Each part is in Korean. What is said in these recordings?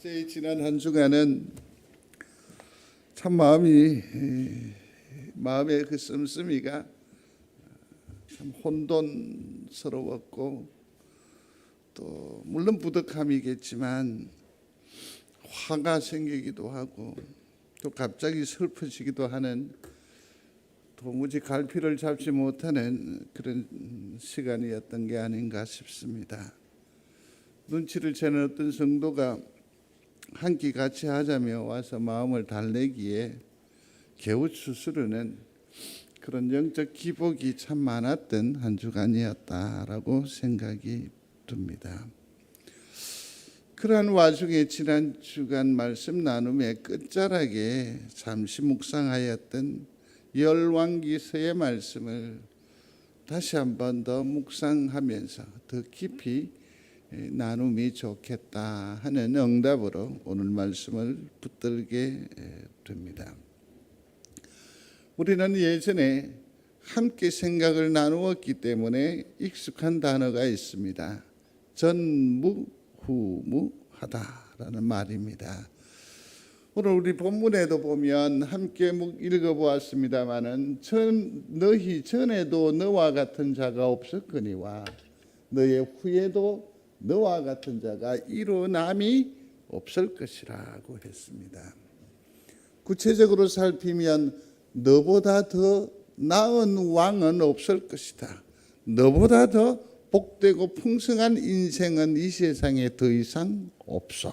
제 지난 한 주간은 참 마음의 그 씀씀이가 참 혼돈스러웠고, 또 물론 부득함이겠지만 화가 생기기도 하고, 또 갑자기 슬퍼지기도 하는, 도무지 갈피를 잡지 못하는 그런 시간이었던 게 아닌가 싶습니다. 눈치를 채는 어떤 성도가 한 끼 같이 하자며 와서 마음을 달래기에 겨우 추스르는 그런 영적 기복이 참 많았던 한 주간이었다라고 생각이 듭니다. 그러한 와중에 지난 주간 말씀 나눔의 끝자락에 잠시 묵상하였던 열왕기서의 말씀을 다시 한번 더 묵상하면서 더 깊이 나눔이 좋겠다 하는 응답으로 오늘 말씀을 붙들게 됩니다. 우리는 예전에 함께 생각을 나누었기 때문에 익숙한 단어가 있습니다. 전무후무하다라는 말입니다. 오늘 우리 본문에도 보면 함께 읽어보았습니다마는 너희 전에도 너와 같은 자가 없었거니와 너의 후에도 너와 같은 자가 일어남이 없을 것이라고 했습니다. 구체적으로 살피면 너보다 더 나은 왕은 없을 것이다. 너보다 더 복되고 풍성한 인생은 이 세상에 더 이상 없어.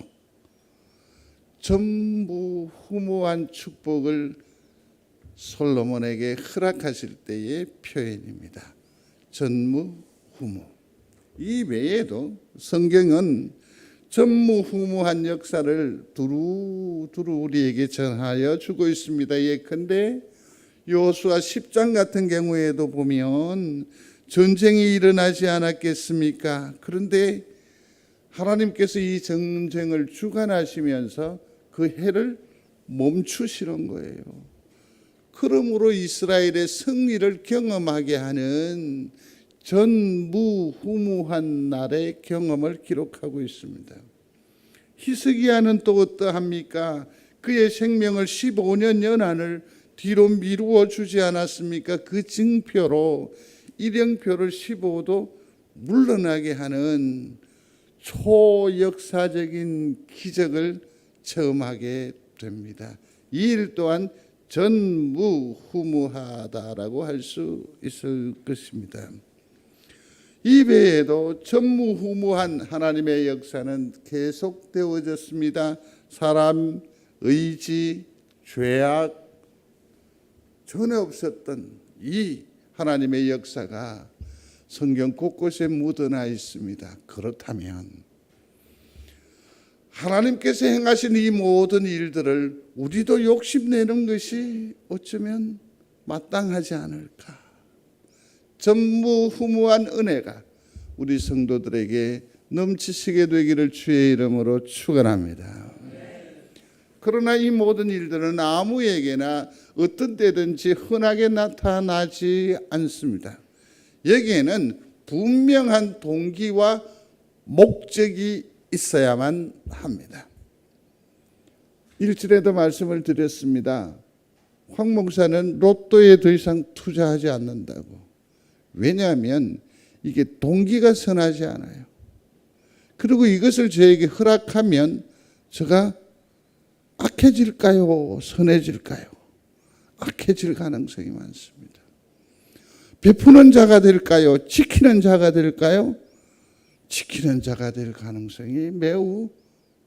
전무후무한 축복을 솔로몬에게 허락하실 때의 표현입니다. 전무후무. 이 외에도 성경은 전무후무한 역사를 두루두루 우리에게 전하여 주고 있습니다. 예컨대 여호수아 10장 같은 경우에도 보면 전쟁이 일어나지 않았겠습니까? 그런데 하나님께서 이 전쟁을 주관하시면서 그 해를 멈추시는 거예요. 그러므로 이스라엘의 승리를 경험하게 하는 전무후무한 날의 경험을 기록하고 있습니다. 히스기야는 또 어떠합니까? 그의 생명을 15년 연한을 뒤로 미루어 주지 않았습니까? 그 징표로 일령표를 15도 물러나게 하는 초역사적인 기적을 체험하게 됩니다. 이 일 또한 전무후무하다라고 할 수 있을 것입니다. 이 외에도 전무후무한 하나님의 역사는 계속되어졌습니다. 사람, 의지, 죄악, 전에 없었던 이 하나님의 역사가 성경 곳곳에 묻어나 있습니다. 그렇다면 하나님께서 행하신 이 모든 일들을 우리도 욕심내는 것이 어쩌면 마땅하지 않을까. 전무후무한 은혜가 우리 성도들에게 넘치시게 되기를 주의 이름으로 축원합니다. 그러나 이 모든 일들은 아무에게나 어떤 때든지 흔하게 나타나지 않습니다. 여기에는 분명한 동기와 목적이 있어야만 합니다. 1절에도 말씀을 드렸습니다. 황 목사는 로또에 더 이상 투자하지 않는다고. 왜냐하면 이게 동기가 선하지 않아요. 그리고 이것을 저에게 허락하면 제가 악해질까요? 선해질까요? 악해질 가능성이 많습니다. 베푸는 자가 될까요? 지키는 자가 될까요? 지키는 자가 될 가능성이 매우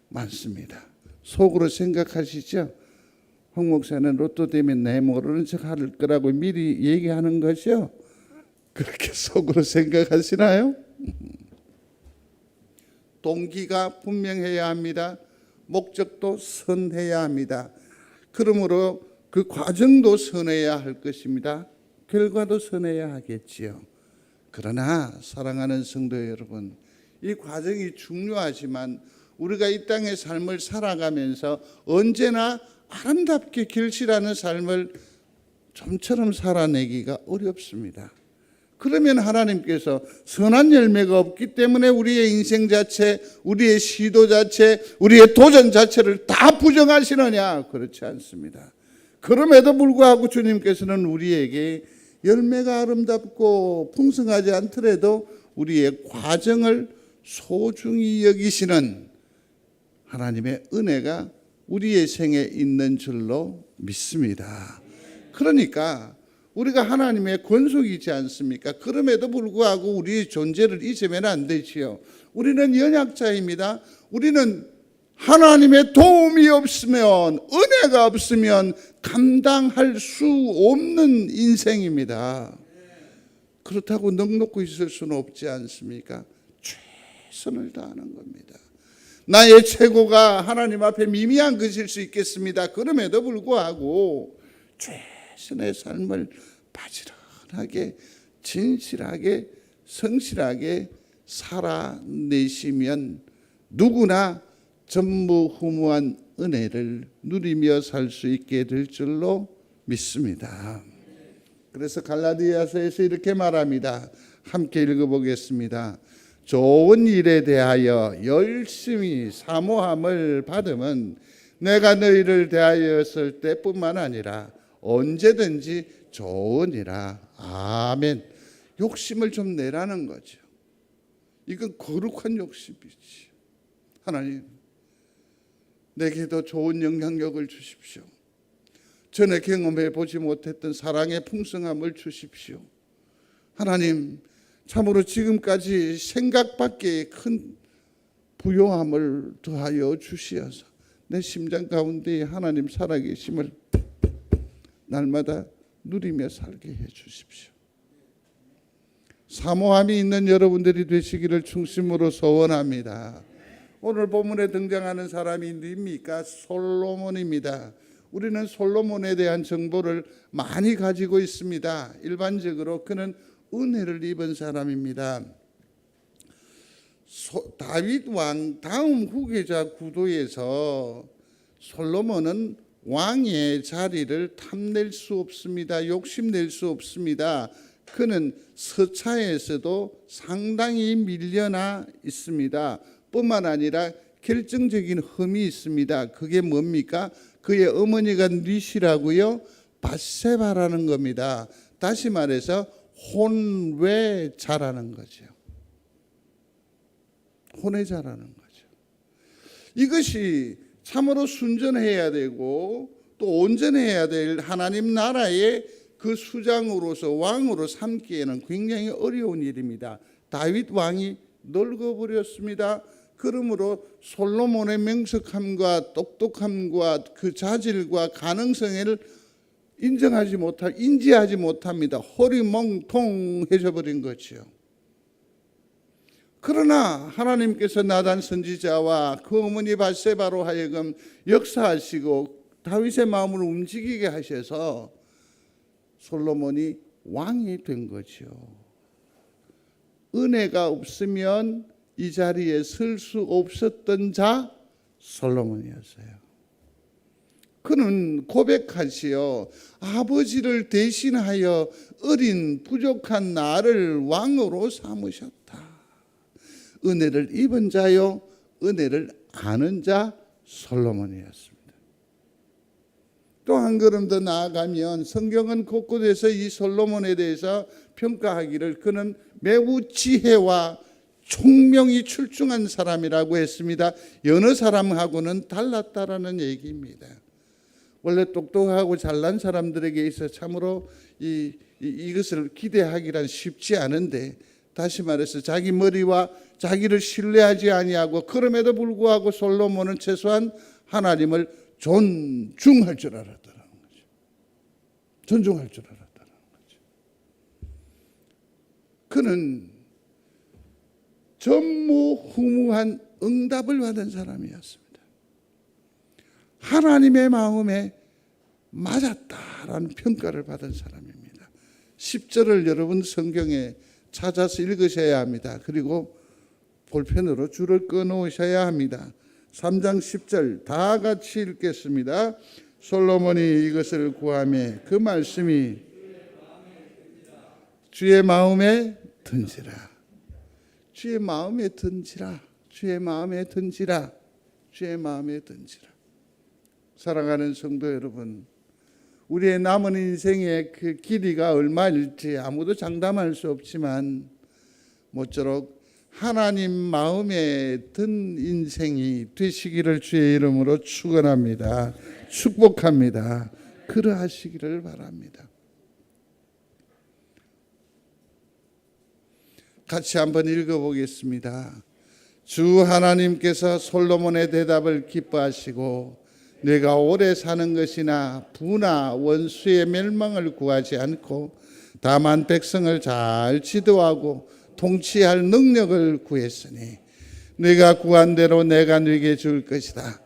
많습니다. 속으로 생각하시죠? 황 목사는 로또 되면 내 모르는 척 할 거라고 미리 얘기하는 거죠? 그렇게 속으로 생각하시나요? 동기가 분명해야 합니다. 목적도 선해야 합니다. 그러므로 그 과정도 선해야 할 것입니다. 결과도 선해야 하겠지요. 그러나 사랑하는 성도 여러분, 이 과정이 중요하지만 우리가 이 땅의 삶을 살아가면서 언제나 아름답게 결실하는 삶을 좀처럼 살아내기가 어렵습니다. 그러면 하나님께서 선한 열매가 없기 때문에 우리의 인생 자체, 우리의 시도 자체, 우리의 도전 자체를 다 부정하시느냐? 그렇지 않습니다. 그럼에도 불구하고 주님께서는 우리에게 열매가 아름답고 풍성하지 않더라도 우리의 과정을 소중히 여기시는 하나님의 은혜가 우리의 생에 있는 줄로 믿습니다. 그러니까 우리가 하나님의 권속이지 않습니까? 그럼에도 불구하고 우리의 존재를 잊으면 안 되지요. 우리는 연약자입니다. 우리는 하나님의 도움이 없으면, 은혜가 없으면 감당할 수 없는 인생입니다. 그렇다고 넉넉히 있을 수는 없지 않습니까? 최선을 다하는 겁니다. 나의 최고가 하나님 앞에 미미한 것일 수 있겠습니다. 그럼에도 불구하고 최선의 삶을 바지런하게, 진실하게, 성실하게 살아내시면 누구나 전무후무한 은혜를 누리며 살 수 있게 될 줄로 믿습니다. 그래서 갈라디아서에서 이렇게 말합니다. 함께 읽어보겠습니다. 좋은 일에 대하여 열심히 사모함을 받으면 내가 너희를 대하였을 때뿐만 아니라 언제든지 좋으니라. 아멘. 욕심을 좀 내라는 거죠. 이건 거룩한 욕심이지. 하나님, 내게도 좋은 영향력을 주십시오. 전에 경험해 보지 못했던 사랑의 풍성함을 주십시오. 하나님, 참으로 지금까지 생각 밖의 큰 부요함을 더하여 주시어서 내 심장 가운데 하나님 살아계심을 날마다 누리며 살게 해 주십시오. 사모함이 있는 여러분들이 되시기를 중심으로 소원합니다. 오늘 본문에 등장하는 사람이 누굽니까? 솔로몬입니다. 우리는 솔로몬에 대한 정보를 많이 가지고 있습니다. 일반적으로 그는 은혜를 입은 사람입니다. 다윗 왕 다음 후계자 구도에서 솔로몬은 왕의 자리를 탐낼 수 없습니다. 욕심낼 수 없습니다. 그는 서차에서도 상당히 밀려나 있습니다. 뿐만 아니라 결정적인 흠이 있습니다. 그게 뭡니까? 그의 어머니가 뉘시라고요? 밧세바라는 겁니다. 다시 말해서 혼외자라는 거죠. 혼외자라는 거죠. 이것이 참으로 순전해야 되고 또 온전해야 될 하나님 나라의 그 수장으로서 왕으로 삼기에는 굉장히 어려운 일입니다. 다윗 왕이 늙어버렸습니다. 그러므로 솔로몬의 명석함과 똑똑함과 그 자질과 가능성을 인지하지 못합니다. 허리멍통해져 버린 거죠. 그러나 하나님께서 나단 선지자와 그 어머니 밧세바로 하여금 역사하시고 다윗의 마음을 움직이게 하셔서 솔로몬이 왕이 된 거죠. 은혜가 없으면 이 자리에 설 수 없었던 자 솔로몬이었어요. 그는 고백하시어 아버지를 대신하여 어린 부족한 나를 왕으로 삼으셨다. 은혜를 입은 자요, 은혜를 아는 자 솔로몬이었습니다. 또 한 걸음 더 나아가면 성경은 곳곳에서 이 솔로몬에 대해서 평가하기를 그는 매우 지혜와 총명이 출중한 사람이라고 했습니다. 여러 사람하고는 달랐다라는 얘기입니다. 원래 똑똑하고 잘난 사람들에게 있어 참으로 이것을 기대하기란 쉽지 않은데, 다시 말해서 자기 머리와 자기를 신뢰하지 아니하고 그럼에도 불구하고 솔로몬은 최소한 하나님을 존중할 줄 알았다는 거죠. 존중할 줄 알았다는 거죠. 그는 전무후무한 응답을 받은 사람이었습니다. 하나님의 마음에 맞았다라는 평가를 받은 사람입니다. 10절을 여러분 성경에 찾아서 읽으셔야 합니다. 그리고 볼펜으로 줄을 끊어오셔야 합니다. 3장 10절 다 같이 읽겠습니다. 솔로몬이 이것을 구하매 그 말씀이 주의 마음에 든지라. 주의 마음에 든지라. 주의 마음에 든지라. 주의 마음에 든지라. 사랑하는 성도 여러분, 우리의 남은 인생의 그 길이가 얼마일지 아무도 장담할 수 없지만 모쪼록 하나님 마음에 든 인생이 되시기를 주의 이름으로 축원합니다. 축복합니다. 그러하시기를 바랍니다. 같이 한번 읽어보겠습니다. 주 하나님께서 솔로몬의 대답을 기뻐하시고 내가 오래 사는 것이나 부나 원수의 멸망을 구하지 않고 다만 백성을 잘 지도하고 통치할 능력을 구했으니 네가 구한 대로 내가 네게 줄 것이다.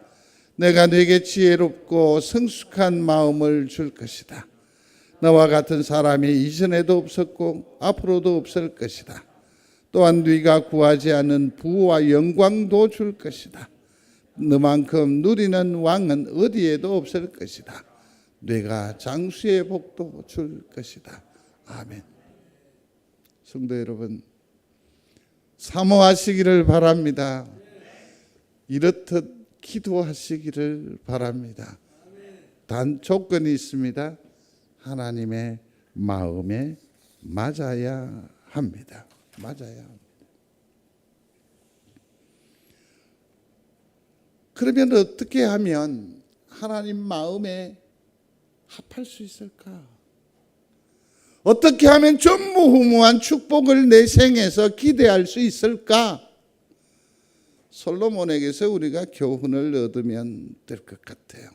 내가 네게 지혜롭고 성숙한 마음을 줄 것이다. 너와 같은 사람이 이전에도 없었고 앞으로도 없을 것이다. 또한 네가 구하지 않은 부와 영광도 줄 것이다. 너만큼 누리는 왕은 어디에도 없을 것이다. 네가 장수의 복도 줄 것이다. 아멘. 성도 여러분, 사모하시기를 바랍니다. 이렇듯 기도하시기를 바랍니다. 단 조건이 있습니다. 하나님의 마음에 맞아야 합니다. 맞아야 합니다. 그러면 어떻게 하면 하나님 마음에 합할 수 있을까? 어떻게 하면 전무후무한 축복을 내 생에서 기대할 수 있을까? 솔로몬에게서 우리가 교훈을 얻으면 될 것 같아요.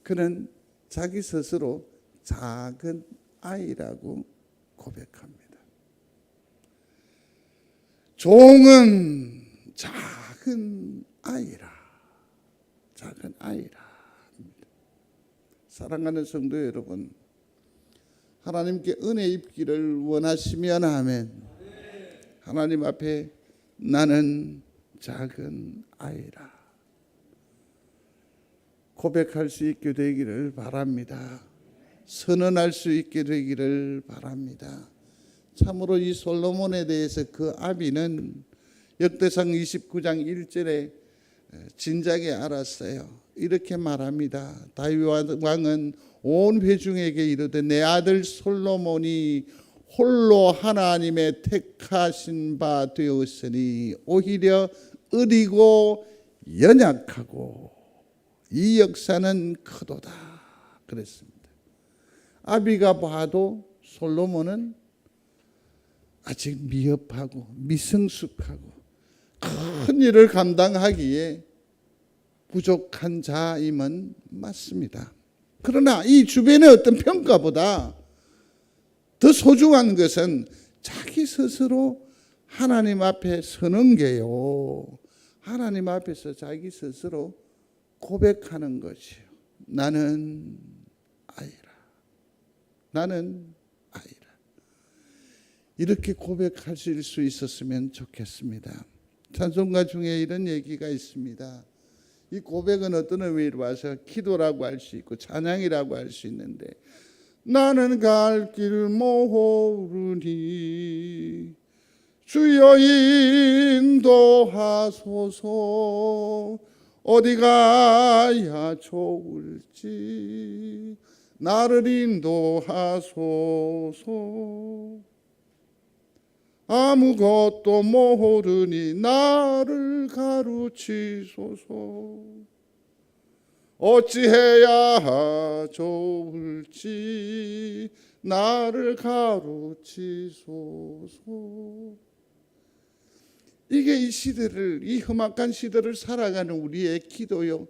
그는 자기 스스로 작은 아이라고 고백합니다. 종은 작은 아이라. 작은 아이라. 사랑하는 성도 여러분, 하나님께 은혜 입기를 원하시면 아멘. 하나님 앞에 나는 작은 아이라 고백할 수 있게 되기를 바랍니다. 선언할 수 있게 되기를 바랍니다. 참으로 이 솔로몬에 대해서 그 아비는 역대상 29장 1절에 진작에 알았어요. 이렇게 말합니다. 다윗 왕은 온 회중에게 이르되 내 아들 솔로몬이 홀로 하나님의 택하신 바 되었으니 오히려 어리고 연약하고 이 역사는 크도다 그랬습니다. 아비가 봐도 솔로몬은 아직 미흡하고 미성숙하고 큰 일을 감당하기에 부족한 자임은 맞습니다. 그러나 이 주변의 어떤 평가보다 더 소중한 것은 자기 스스로 하나님 앞에 서는 게요. 하나님 앞에서 자기 스스로 고백하는 것이요. 나는 아이라. 나는 아이라. 이렇게 고백하실 수 있었으면 좋겠습니다. 찬송가 중에 이런 얘기가 있습니다. 이 고백은 어떤 의미로 와서 기도라고 할 수 있고 찬양이라고 할 수 있는데 나는 갈 길 모르니 주여 인도하소서 어디 가야 좋을지 나를 인도하소서 아무것도 모르니 나를 가르치소서 어찌해야 좋을지 나를 가르치소서. 이게 이 시대를, 이 험악한 시대를 살아가는 우리의 기도요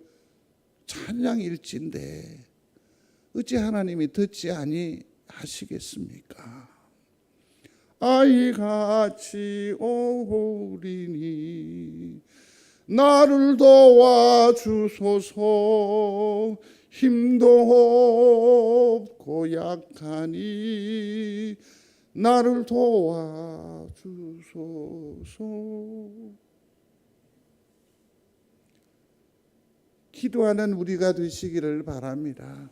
찬양일진데 어찌 하나님이 듣지 아니하시겠습니까? 아이같이 오리니 나를 도와주소서 힘도 없고 약하니 나를 도와주소서. 기도하는 우리가 되시기를 바랍니다.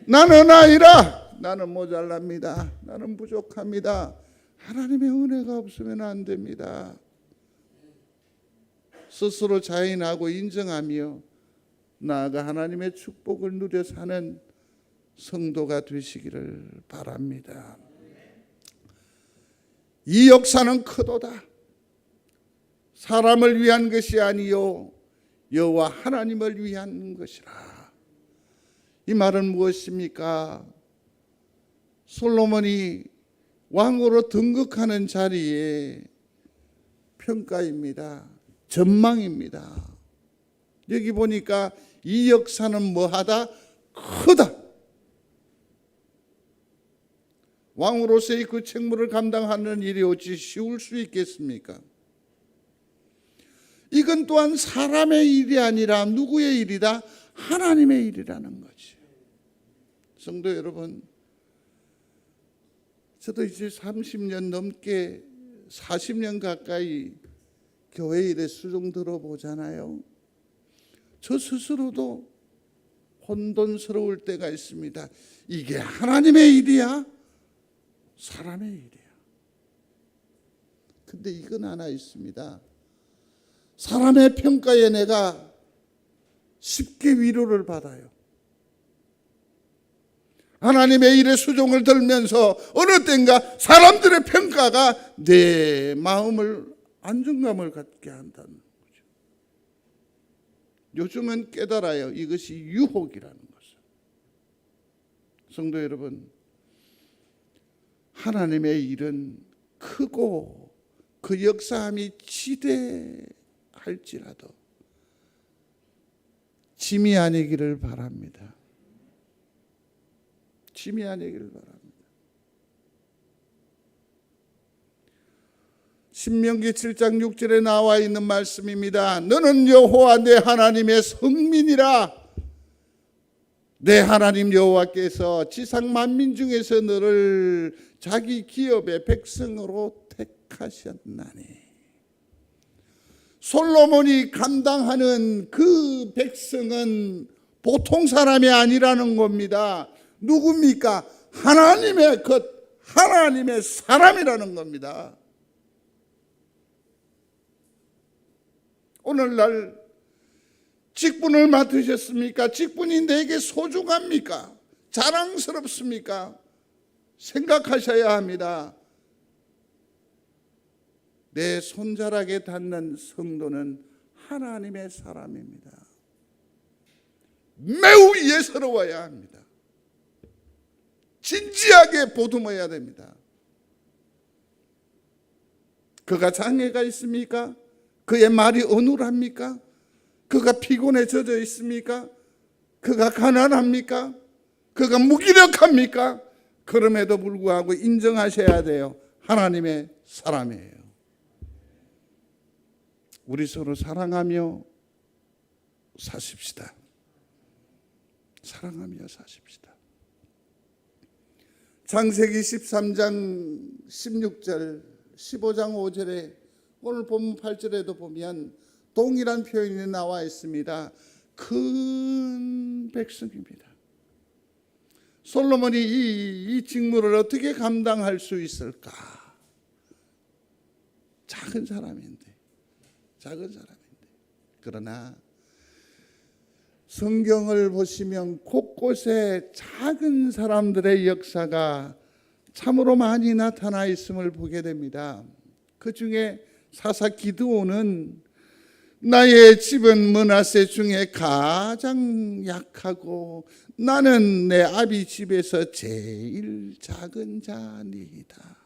나는 아이라 나는 모자랍니다. 나는 부족합니다. 하나님의 은혜가 없으면 안 됩니다. 스스로 자인하고 인정하며 나아가 하나님의 축복을 누려 사는 성도가 되시기를 바랍니다. 이 역사는 크도다. 사람을 위한 것이 아니요 여호와 하나님을 위한 것이라. 이 말은 무엇입니까? 솔로몬이 왕으로 등극하는 자리에 평가입니다. 전망입니다. 여기 보니까 이 역사는 뭐하다? 크다. 왕으로서의 그 책무를 감당하는 일이 어찌 쉬울 수 있겠습니까? 이건 또한 사람의 일이 아니라 누구의 일이다? 하나님의 일이라는 거지. 성도 여러분, 저도 이제 30년 넘게 40년 가까이 교회 일에 수종 들어보잖아요. 저 스스로도 혼돈스러울 때가 있습니다. 이게 하나님의 일이야? 사람의 일이야. 근데 이건 하나 있습니다. 사람의 평가에 내가 쉽게 위로를 받아요. 하나님의 일에 수종을 들면서 어느 땐가 사람들의 평가가 내 마음을 안정감을 갖게 한다는 거죠. 요즘은 깨달아요. 이것이 유혹이라는 것을. 성도 여러분, 하나님의 일은 크고 그 역사함이 지대할지라도 짐이 아니기를 바랍니다. 짐이 아니기를 바랍니다. 신명기 7장 6절에 나와 있는 말씀입니다. 너는 여호와 내 하나님의 성민이라. 내 하나님 여호와께서 지상 만민 중에서 너를 자기 기업의 백성으로 택하셨나니. 솔로몬이 감당하는 그 백성은 보통 사람이 아니라는 겁니다. 누굽니까? 하나님의 것, 하나님의 사람이라는 겁니다. 오늘날 직분을 맡으셨습니까? 직분이 내게 소중합니까? 자랑스럽습니까? 생각하셔야 합니다. 내 손자락에 닿는 성도는 하나님의 사람입니다. 매우 예스러워야 합니다. 진지하게 보듬어야 됩니다. 그가 장애가 있습니까? 그의 말이 어눌합니까? 그가 피곤에 젖어 있습니까? 그가 가난합니까? 그가 무기력합니까? 그럼에도 불구하고 인정하셔야 돼요. 하나님의 사람이에요. 우리 서로 사랑하며 사십시다. 사랑하며 사십시다. 창세기 13장 16절, 15장 5절에 오늘 본문 8절에도 보면 동일한 표현이 나와 있습니다. 큰 백성입니다. 솔로몬이 이 직무를 어떻게 감당할 수 있을까? 작은 사람인데. 그러나 성경을 보시면 곳곳에 작은 사람들의 역사가 참으로 많이 나타나 있음을 보게 됩니다. 그 중에 사사 기드온은 나의 집은 므낫세 중에 가장 약하고 나는 내 아비 집에서 제일 작은 자니이다.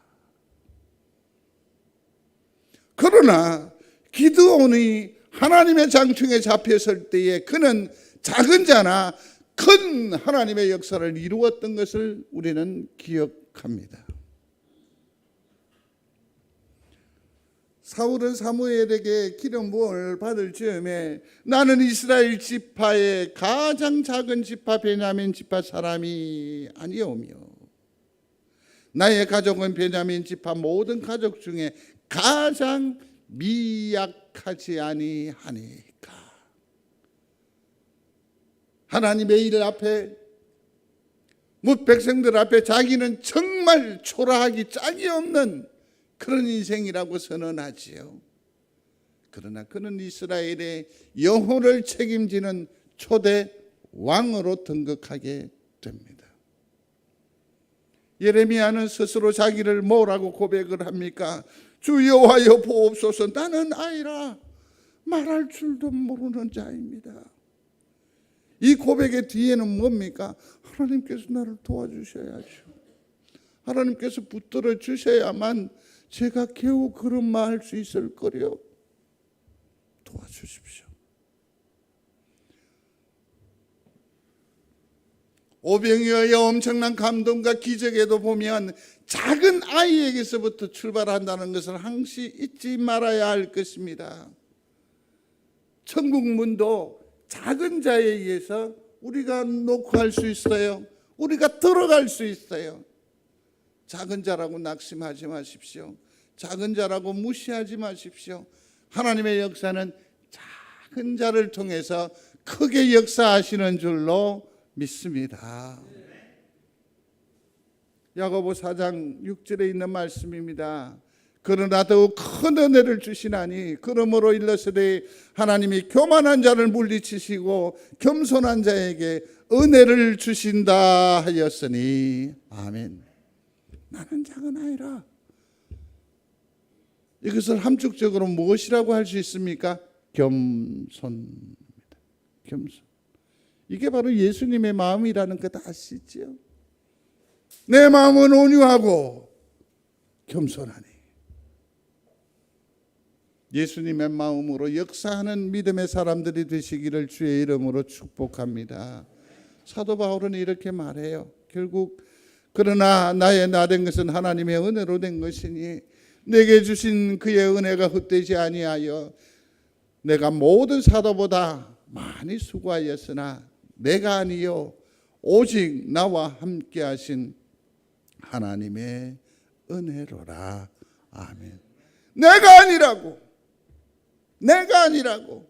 그러나 기드온이 하나님의 장충에 잡혔을 때에 그는 작은 자나 큰 하나님의 역사를 이루었던 것을 우리는 기억합니다. 사울은 사무엘에게 기름 부음을 받을 즈음에 나는 이스라엘 지파의 가장 작은 지파 베냐민 지파 사람이 아니오며 나의 가족은 베냐민 지파 모든 가족 중에 가장 미약하지 아니하니까. 하나님의 일 앞에 백성들 앞에 자기는 정말 초라하기 짝이 없는 그런 인생이라고 선언하지요. 그러나 그는 이스라엘의 영혼을 책임지는 초대 왕으로 등극하게 됩니다. 예레미야는 스스로 자기를 뭐라고 고백을 합니까? 주 여호와여 보옵소서, 나는 아이라 말할 줄도 모르는 자입니다. 이 고백의 뒤에는 뭡니까? 하나님께서 나를 도와주셔야죠. 하나님께서 붙들어 주셔야만 제가 겨우 그런 말 할 수 있을 거려. 도와주십시오. 오병이어의 엄청난 감동과 기적에도 보면 작은 아이에게서부터 출발한다는 것을 항시 잊지 말아야 할 것입니다. 천국 문도 작은 자에 의해서 우리가 놓고 할 수 있어요. 우리가 들어갈 수 있어요. 작은 자라고 낙심하지 마십시오. 작은 자라고 무시하지 마십시오. 하나님의 역사는 작은 자를 통해서 크게 역사하시는 줄로 믿습니다. 야고보 4장 6절에 있는 말씀입니다. 그러나 더욱 큰 은혜를 주시나니 그러므로 일러스되 하나님이 교만한 자를 물리치시고 겸손한 자에게 은혜를 주신다 하였으니 아멘. 나는 작은 아이라. 이것을 함축적으로 무엇이라고 할 수 있습니까? 겸손입니다. 겸손. 이게 바로 예수님의 마음이라는 것 아시죠? 내 마음은 온유하고 겸손하니. 예수님의 마음으로 역사하는 믿음의 사람들이 되시기를 주의 이름으로 축복합니다. 사도 바울은 이렇게 말해요. 결국 그러나 나의 나 된 것은 하나님의 은혜로 된 것이니 내게 주신 그의 은혜가 헛되지 아니하여 내가 모든 사도보다 많이 수고하였으나 내가 아니요 오직 나와 함께 하신 하나님의 은혜로라. 아멘. 내가 아니라고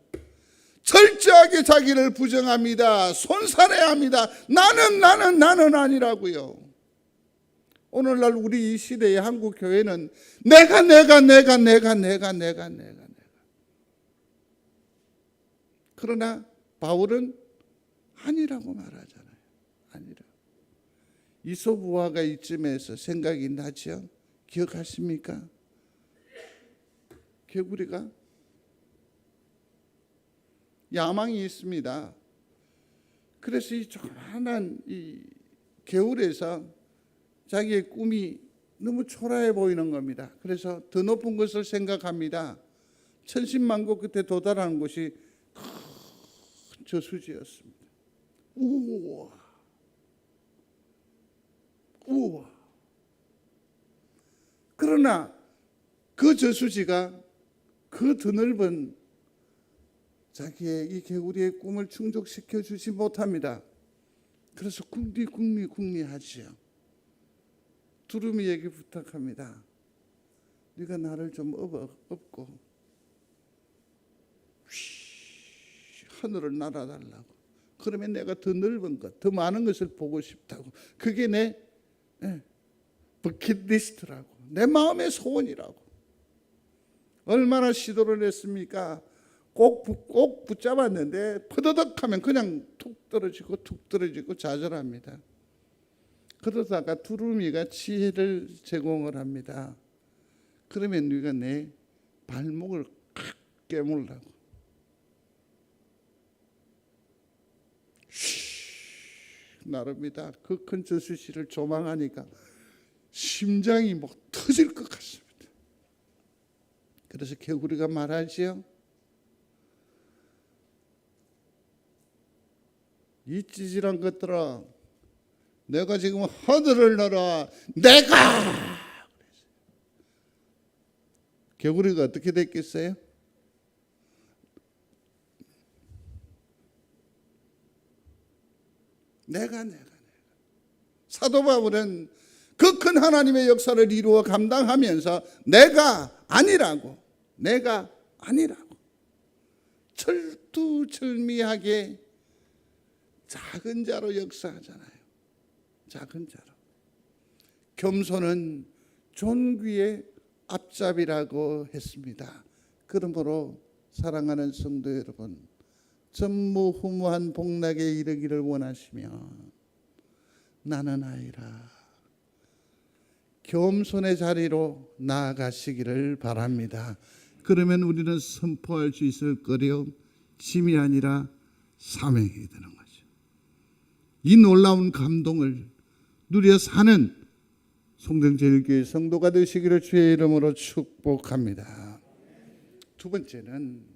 철저하게 자기를 부정합니다. 손살해야 합니다. 나는 아니라고요. 오늘날 우리 이 시대의 한국 교회는 내가 그러나 바울은 아니라고 말하잖아요. 아니라. 이소부화가 이쯤에서 생각이 나죠? 기억하십니까? 개구리가 야망이 있습니다. 그래서 이 조그만한 이 개울에서 자기의 꿈이 너무 초라해 보이는 겁니다. 그래서 더 높은 것을 생각합니다. 천신만고 끝에 도달하는 곳이 큰 저수지였습니다. 우와. 그러나 그 저수지가 그 드넓은 자기의 이 개구리의 꿈을 충족시켜 주지 못합니다. 그래서 궁리 하지요. 두루미에게 부탁합니다. 네가 나를 좀 업고 하늘을 날아달라고. 그러면 내가 더 넓은 것, 더 많은 것을 보고 싶다고. 그게 내 버킷리스트라고. 내 마음의 소원이라고. 얼마나 시도를 했습니까? 꼭 붙잡았는데 퍼더덕 하면 그냥 툭 떨어지고 좌절합니다. 그러다가 두루미가 지혜를 제공을 합니다. 그러면 네가 내 발목을 칵 깨물라고. 나릅니다. 그 큰 저수지를 조망하니까 심장이 막 터질 것 같습니다. 그래서 개구리가 말하지요. 이 찌질한 것들아, 내가 지금 하늘을 날아. 내가! 개구리가 어떻게 됐겠어요? 내가. 사도 바울은 그 큰 하나님의 역사를 이루어 감당하면서 내가 아니라고 철두철미하게 작은 자로 역사하잖아요. 작은 자로. 겸손은 존귀의 앞잡이라고 했습니다. 그러므로 사랑하는 성도 여러분, 전무후무한 복락에 이르기를 원하시면 나는 아이라 겸손의 자리로 나아가시기를 바랍니다. 그러면 우리는 선포할 수 있을 거려 짐이 아니라 사명이 되는 거죠. 이 놀라운 감동을 누려 사는 송정제일교회 성도가 되시기를 주의 이름으로 축복합니다. 두 번째는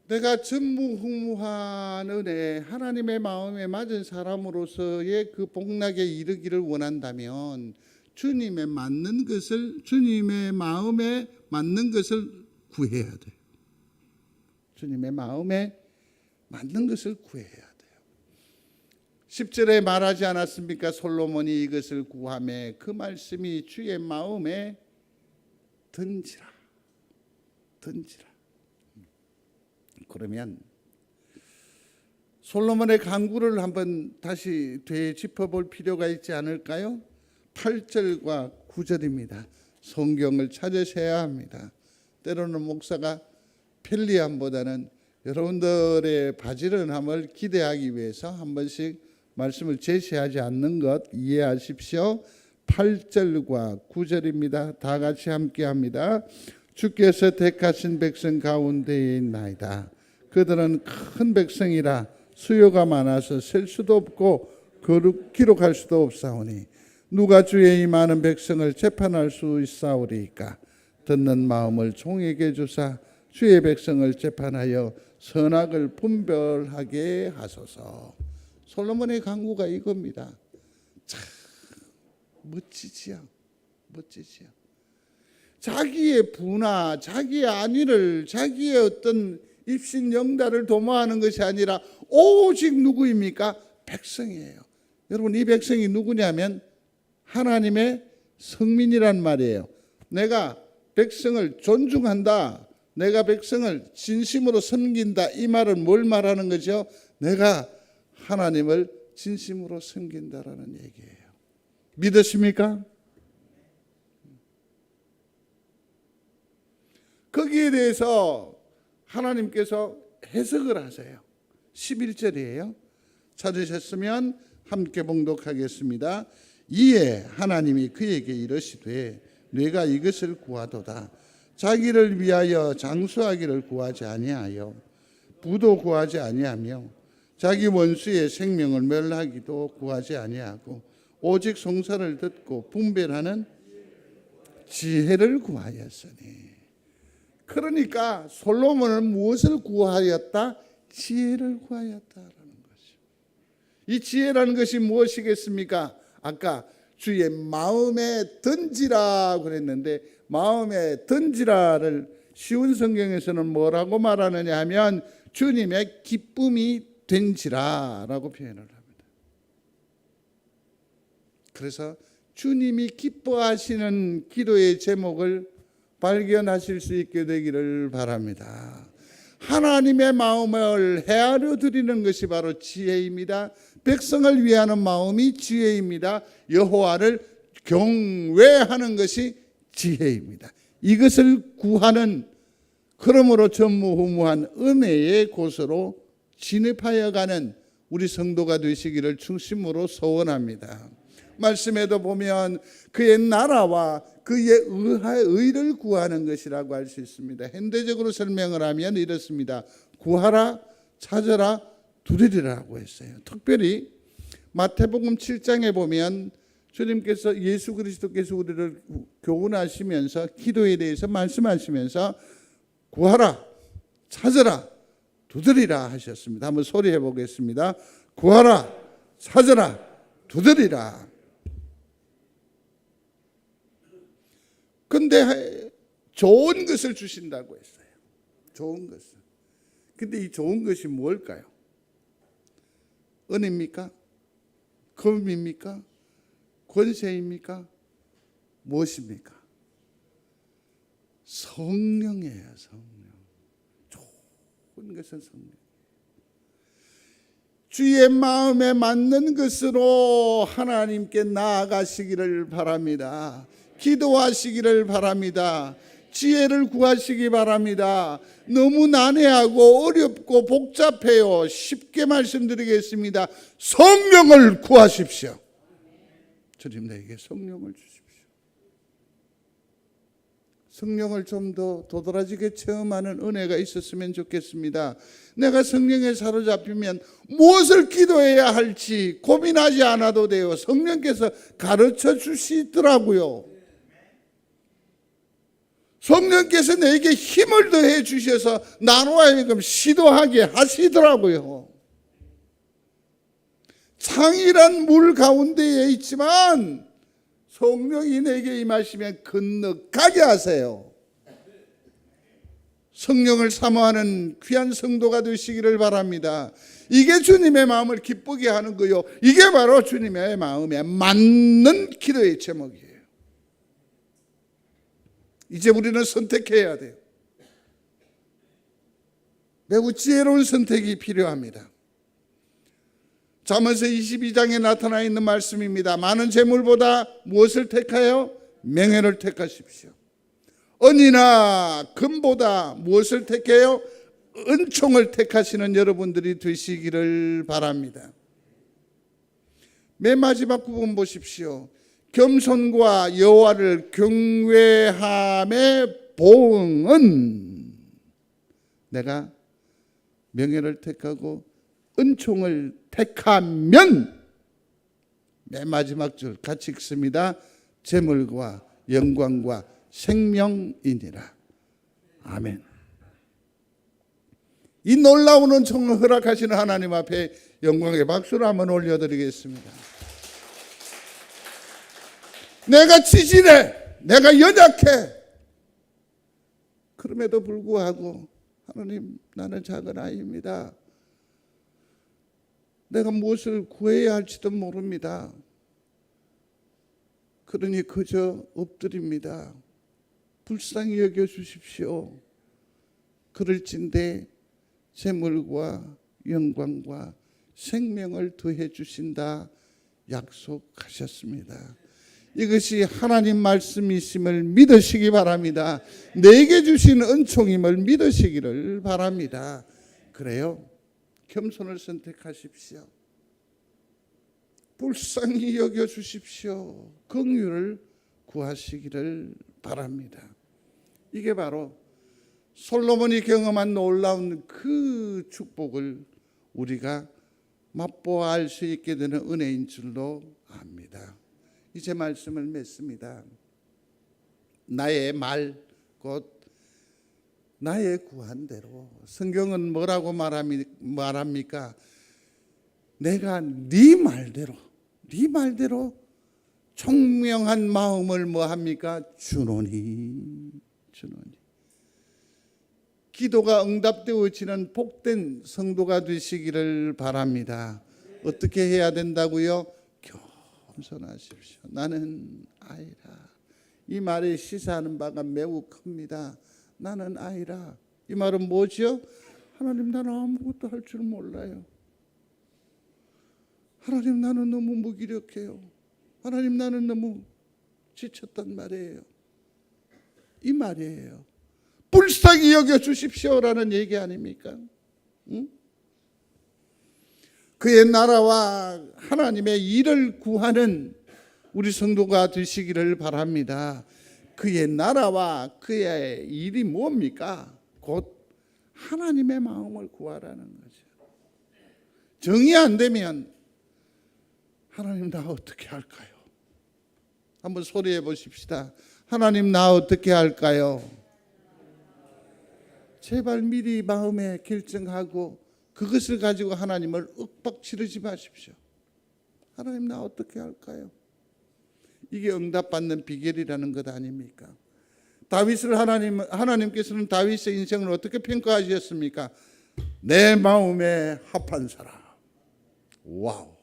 내가 전무후무한 은혜, 하나님의 마음에 맞은 사람으로서의 그 복락에 이르기를 원한다면 주님의 맞는 것을, 주님의 마음에 맞는 것을 구해야 돼요. 주님의 마음에 맞는 것을 구해야 돼요. 10절에 말하지 않았습니까? 솔로몬이 이것을 구하매 그 말씀이 주의 마음에 든지라. 그러면 솔로몬의 간구를 한번 다시 되짚어볼 필요가 있지 않을까요? 8절과 9절입니다. 성경을 찾으셔야 합니다. 때로는 목사가 편리함보다는 여러분들의 바지런함을 기대하기 위해서 한 번씩 말씀을 제시하지 않는 것 이해하십시오. 8절과 9절입니다. 다 같이 함께 합니다. 주께서 택하신 백성 가운데에 있나이다. 그들은 큰 백성이라 수요가 많아서 셀 수도 없고 기록할 수도 없사오니 누가 주의 이 많은 백성을 재판할 수 있사오리이까. 듣는 마음을 종에게 주사 주의 백성을 재판하여 선악을 분별하게 하소서. 솔로몬의 간구가 이겁니다. 참 멋지지요. 자기의 부나 자기의 안위를, 자기의 어떤 입신영달을 도모하는 것이 아니라 오직 누구입니까? 백성이에요. 여러분, 이 백성이 누구냐면 하나님의 성민이란 말이에요. 내가 백성을 존중한다, 내가 백성을 진심으로 섬긴다, 이 말은 뭘 말하는 거죠? 내가 하나님을 진심으로 섬긴다라는 얘기예요. 믿으십니까? 거기에 대해서 하나님께서 해석을 하세요. 11절이에요. 찾으셨으면 함께 봉독하겠습니다. 이에 하나님이 그에게 이르시되 내가 이것을 구하도다. 자기를 위하여 장수하기를 구하지 아니하여 부도 구하지 아니하며 자기 원수의 생명을 멸하기도 구하지 아니하고 오직 송사를 듣고 분별하는 지혜를 구하였으니. 그러니까 솔로몬은 무엇을 구하였다? 지혜를 구하였다라는 것이죠. 이 지혜라는 것이 무엇이겠습니까? 아까 주의 마음에 던지라 그랬는데, 마음에 던지라를 쉬운 성경에서는 뭐라고 말하느냐 하면 주님의 기쁨이 된지라라고 표현을 합니다. 그래서 주님이 기뻐하시는 기도의 제목을 발견하실 수 있게 되기를 바랍니다. 하나님의 마음을 헤아려 드리는 것이 바로 지혜입니다. 백성을 위하는 마음이 지혜입니다. 여호와를 경외하는 것이 지혜입니다. 이것을 구하는, 그러므로 전무후무한 은혜의 곳으로 진입하여 가는 우리 성도가 되시기를 중심으로 소원합니다. 말씀에도 보면 그의 나라와 그의 의를 구하는 것이라고 할 수 있습니다. 현대적으로 설명을 하면 이렇습니다. 구하라, 찾아라, 두드리라고 했어요. 특별히 마태복음 7장에 보면 주님께서, 예수 그리스도께서 우리를 교훈하시면서 기도에 대해서 말씀하시면서 구하라, 찾아라, 두드리라 하셨습니다. 한번 소리해 보겠습니다. 구하라, 찾아라, 두드리라. 근데 좋은 것을 주신다고 했어요. 좋은 것을. 근데 이 좋은 것이 뭘까요? 은입니까? 금입니까? 권세입니까? 무엇입니까? 성령이에요. 성령. 좋은 것은 성령. 주의 마음에 맞는 것으로 하나님께 나아가시기를 바랍니다. 기도하시기를 바랍니다. 지혜를 구하시기 바랍니다. 너무 난해하고 어렵고 복잡해요. 쉽게 말씀드리겠습니다. 성령을 구하십시오. 주님 내게 성령을 주십시오. 성령을 좀 더 도드라지게 체험하는 은혜가 있었으면 좋겠습니다. 내가 성령에 사로잡히면 무엇을 기도해야 할지 고민하지 않아도 돼요. 성령께서 가르쳐 주시더라고요. 성령께서 내게 힘을 더해 주셔서 나로 하여금 시도하게 하시더라고요. 창이란 물 가운데에 있지만 성령이 내게 임하시면 건너가게 하세요. 성령을 사모하는 귀한 성도가 되시기를 바랍니다. 이게 주님의 마음을 기쁘게 하는 거요. 이게 바로 주님의 마음에 맞는 기도의 제목이에요. 이제 우리는 선택해야 돼요. 매우 지혜로운 선택이 필요합니다. 잠언서 22장에 나타나 있는 말씀입니다. 많은 재물보다 무엇을 택하여? 명예를 택하십시오. 은이나 금보다 무엇을 택해요? 은총을 택하시는 여러분들이 되시기를 바랍니다. 맨 마지막 부분 보십시오. 겸손과 여호와를 경외함의 보응은 내가 명예를 택하고 은총을 택하면 맨 마지막 줄 같이 읽습니다. 재물과 영광과 생명이니라. 아멘. 이 놀라운 은총을 허락하시는 하나님 앞에 영광의 박수를 한번 올려드리겠습니다. 내가 지질해, 내가 연약해. 그럼에도 불구하고 하나님, 나는 작은 아이입니다. 내가 무엇을 구해야 할지도 모릅니다. 그러니 그저 엎드립니다. 불쌍히 여겨주십시오. 그럴진대 재물과 영광과 생명을 더해 주신다 약속하셨습니다. 이것이 하나님 말씀이심을 믿으시기 바랍니다. 내게 주신 은총임을 믿으시기를 바랍니다. 그래요? 겸손을 선택하십시오. 불쌍히 여겨주십시오. 긍휼을 구하시기를 바랍니다. 이게 바로 솔로몬이 경험한 놀라운 그 축복을 우리가 맛보아 알 수 있게 되는 은혜인 줄로 압니다. 이제 말씀을 맺습니다. 나의 말, 곧 나의 구한대로. 성경은 뭐라고 말합니까? 내가 네 말대로 총명한 마음을 뭐합니까? 주노니. 기도가 응답되어지는 복된 성도가 되시기를 바랍니다. 어떻게 해야 된다고요? 겸손하십시오. 나는 아이라. 이 말에 시사하는 바가 매우 큽니다. 나는 아이라. 이 말은 뭐죠? 하나님, 나는 아무것도 할 줄 몰라요. 하나님, 나는 너무 무기력해요. 하나님, 나는 너무 지쳤단 말이에요. 이 말이에요. 불쌍히 여겨주십시오라는 얘기 아닙니까? 응? 그의 나라와 하나님의 일을 구하는 우리 성도가 되시기를 바랍니다. 그의 나라와 그의 일이 뭡니까? 곧 하나님의 마음을 구하라는 거죠. 정이 안 되면 하나님, 나 어떻게 할까요? 한번 소리해 보십시다. 하나님, 나 어떻게 할까요? 제발 미리 마음에 결정하고 그것을 가지고 하나님을 윽박지르지 마십시오. 하나님, 나 어떻게 할까요? 이게 응답받는 비결이라는 것 아닙니까? 다윗을 하나님께서는 다윗의 인생을 어떻게 평가하셨습니까? 내 마음에 합한 사람. 와우.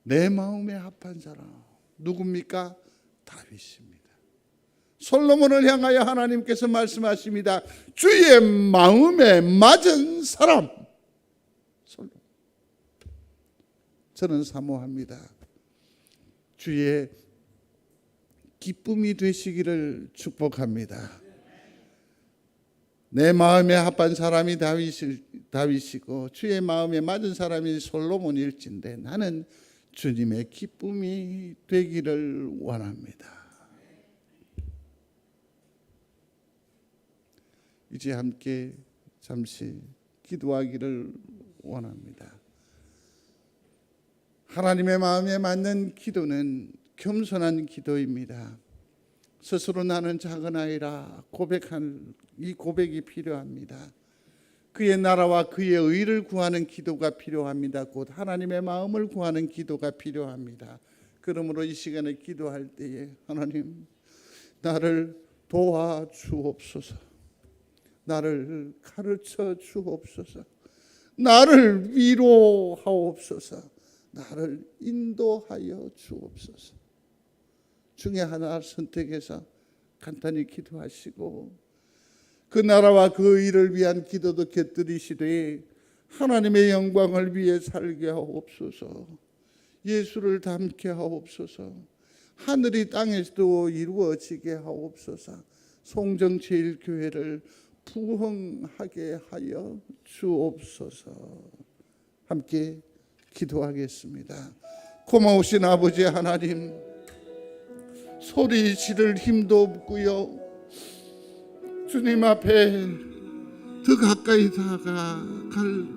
내 마음에 합한 사람. 누굽니까? 다윗입니다. 솔로몬을 향하여 하나님께서 말씀하십니다. 주의 마음에 맞은 사람. 저는 사모합니다. 주의 기쁨이 되시기를 축복합니다. 내 마음에 합한 사람이 다윗이고 주의 마음에 맞은 사람이 솔로몬일진데 나는 주님의 기쁨이 되기를 원합니다. 이제 함께 잠시 기도하기를 원합니다. 하나님의 마음에 맞는 기도는 겸손한 기도입니다. 스스로 나는 작은 아이라 고백한 이 고백이 필요합니다. 그의 나라와 그의 의를 구하는 기도가 필요합니다. 곧 하나님의 마음을 구하는 기도가 필요합니다. 그러므로 이 시간에 기도할 때에 하나님, 나를 도와주옵소서, 나를 가르쳐 주옵소서, 나를 위로하옵소서, 나를 인도하여 주옵소서. 중에 하나 선택해서 간단히 기도하시고 그 나라와 그 의를 위한 기도도 곁들이시되 하나님의 영광을 위해 살게 하옵소서, 예수를 닮게 하옵소서, 하늘이 땅에서도 이루어지게 하옵소서, 송정제일교회를 부흥하게 하여 주옵소서. 함께 기도하겠습니다. 고마우신 아버지 하나님, 소리 지를 힘도 없고요, 주님 앞에 더 가까이 다가갈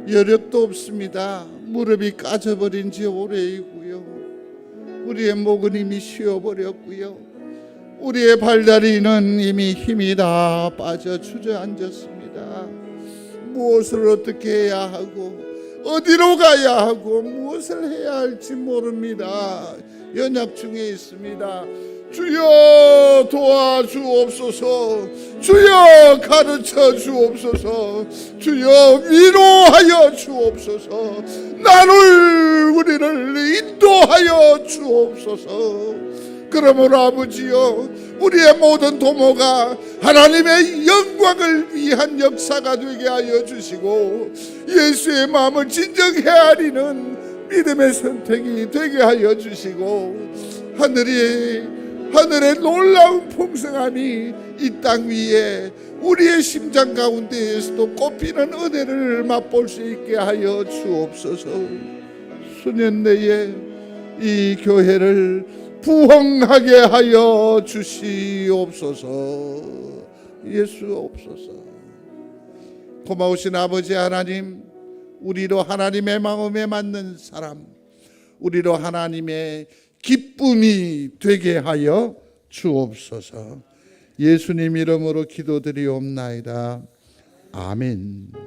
여력도 없습니다. 무릎이 까져버린 지 오래이고요, 우리의 목은 이미 쉬어버렸고요, 우리의 발다리는 이미 힘이 다 빠져 주저앉았습니다. 무엇을 어떻게 해야 하고 어디로 가야 하고 무엇을 해야 할지 모릅니다. 연약 중에 있습니다. 주여 도와주옵소서, 주여 가르쳐 주옵소서, 주여 위로하여 주옵소서, 우리를 인도하여 주옵소서. 그러므로 아버지여, 우리의 모든 도모가 하나님의 영광을 위한 역사가 되게 하여 주시고 예수의 마음을 진정 헤아리는 믿음의 선택이 되게 하여 주시고 하늘의 놀라운 풍성함이 이 땅 위에 우리의 심장 가운데에서도 꽃피는 은혜를 맛볼 수 있게 하여 주옵소서. 수년 내에 이 교회를 부흥하게 하여 주시옵소서. 예수옵소서. 고마우신 아버지 하나님, 우리로 하나님의 마음에 맞는 사람, 우리로 하나님의 기쁨이 되게 하여 주옵소서. 예수님 이름으로 기도드리옵나이다. 아멘.